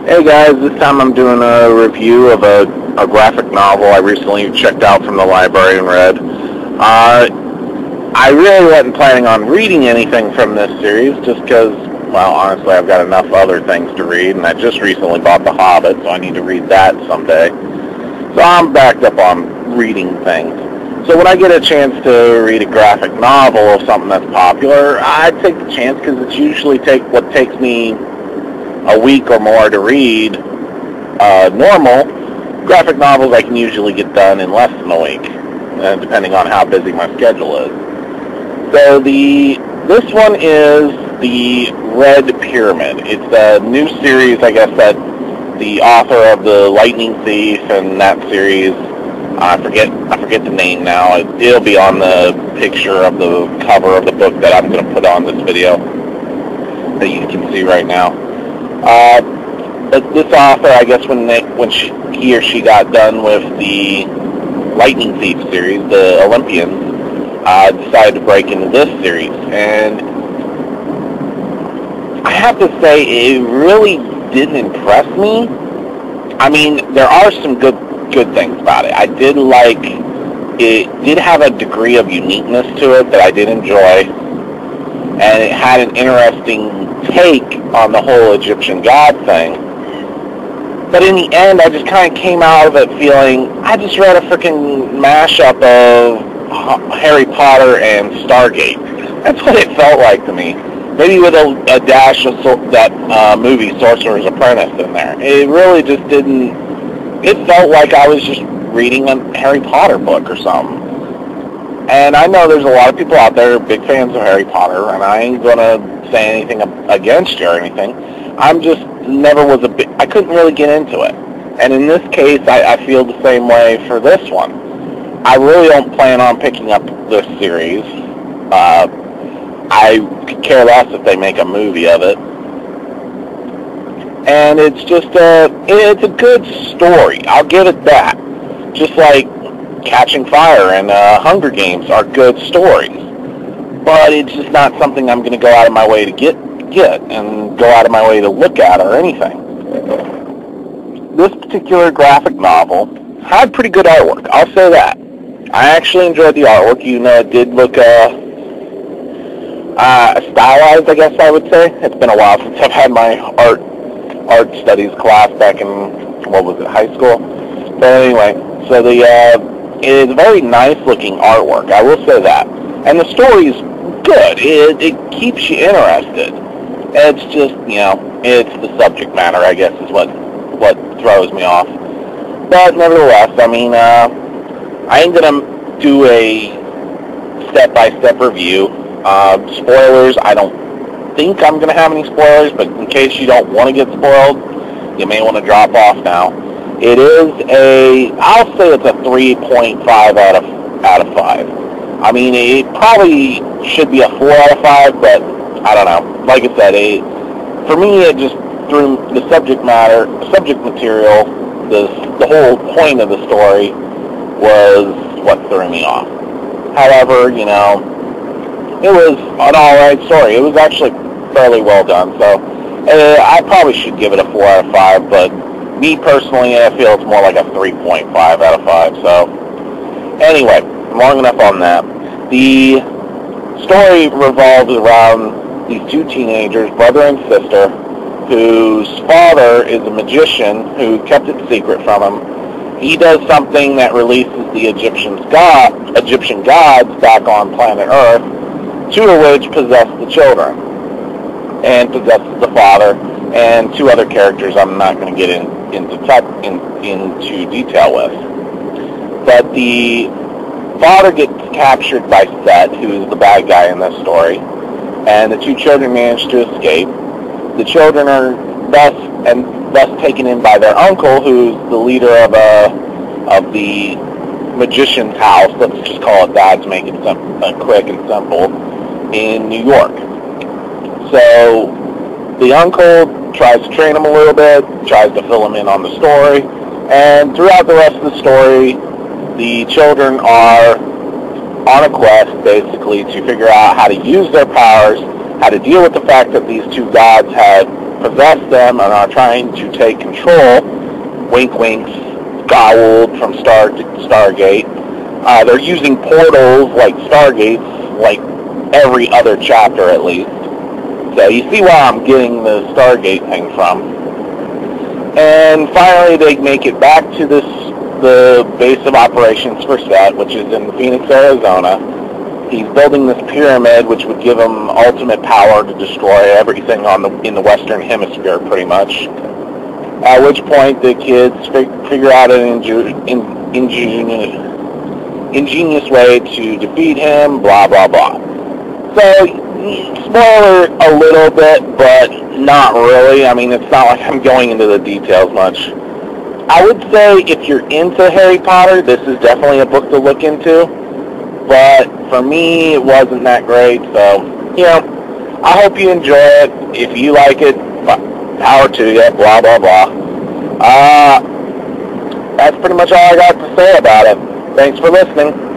Hey guys, this time I'm doing a review of a graphic novel I recently checked out from the library and read. I really wasn't planning on reading anything from this series just because, well, honestly, I've got enough other things to read, and I just recently bought The Hobbit, so I need to read that someday. So I'm backed up on reading things. So when I get a chance to read a graphic novel of something that's popular, I take the chance because it's usually what takes me a week or more to read. Normal graphic novels I can usually get done in less than a week, depending on how busy my schedule is. So this one is The Red Pyramid. It's a new series, I guess, that the author of The Lightning Thief and that series, I forget the name now. It'll be on the picture of the cover of the book that I'm going to put on this video that you can see right now. But this author, I guess, when he or she got done with the Lightning Thief series, the Olympians, decided to break into this series, and I have to say it really didn't impress me. I mean, there are some good things about it. I did like it. Did have a degree of uniqueness to it that I did enjoy, and it had an interesting take on the whole Egyptian god thing. But in the end, I just kind of came out of it feeling I just read a freaking mashup of Harry Potter and Stargate. That's what it felt like to me. Maybe with a dash of that movie Sorcerer's Apprentice in there. It really just didn't. It felt like I was just reading a Harry Potter book or something. And I know there's a lot of people out there big fans of Harry Potter, and I ain't gonna say anything against you or anything. I'm just I couldn't really get into it. And in this case, I feel the same way for this one. I really don't plan on picking up this series. I could care less if they make a movie of it. And it's just it's a good story. I'll give it that. Just like Catching Fire and Hunger Games are good stories. But it's just not something I'm going to go out of my way to get and go out of my way to look at or anything. This particular graphic novel had pretty good artwork. I'll say that. I actually enjoyed the artwork. You know, it did look stylized, I guess I would say. It's been a while since I've had my art studies class back in, high school? But anyway, so it is very nice looking artwork, I will say that. And the story's good. It keeps you interested. It's just, it's the subject matter, I guess, is what throws me off. But nevertheless, I mean, I ain't gonna do a step-by-step review. Spoilers, I don't think I'm going to have any spoilers, but in case you don't want to get spoiled, you may want to drop off now. It is I'll say it's a 3.5 out of 5. I mean, it probably should be a 4 out of 5, but I don't know. Like I said, for me, it just threw the subject material, the whole point of the story was what threw me off. However, it was an alright story. It was actually fairly well done, so I probably should give it a 4 out of 5, but me personally, I feel it's more like a 3.5 out of 5, so anyway, long enough on that. The story revolves around these two teenagers, brother and sister, whose father is a magician who kept it secret from him. He does something that releases the Egyptian gods back on planet Earth, two of which possess the children, and possesses the father, and two other characters I'm not going to get into detail with. But the father gets captured by Set, who's the bad guy in this story, and the two children manage to escape. The children are thus taken in by their uncle, who's the leader of the magician's house. Let's just call it that to make it quick and simple. In New York. So the uncle tries to train him a little bit, tries to fill him in on the story, and throughout the rest of the story, the children are on a quest, basically, to figure out how to use their powers, how to deal with the fact that these two gods had possessed them and are trying to take control. Wink, winks, Goa'uld from Stargate. They're using portals like Stargates, like every other chapter at least. So you see where I'm getting the Stargate thing from. And finally, they make it back to the base of operations for Set, which is in Phoenix, Arizona. He's building this pyramid, which would give him ultimate power to destroy everything in the Western Hemisphere, pretty much. At which point, the kids figure out an ingenious way to defeat him, blah, blah, blah. So, spoiler a little bit, but not really. I mean, it's not like I'm going into the details much. I would say if you're into Harry Potter, this is definitely a book to look into. But for me, it wasn't that great. So, you know, I hope you enjoy it. If you like it, power to you, blah, blah, blah. That's pretty much all I got to say about it. Thanks for listening.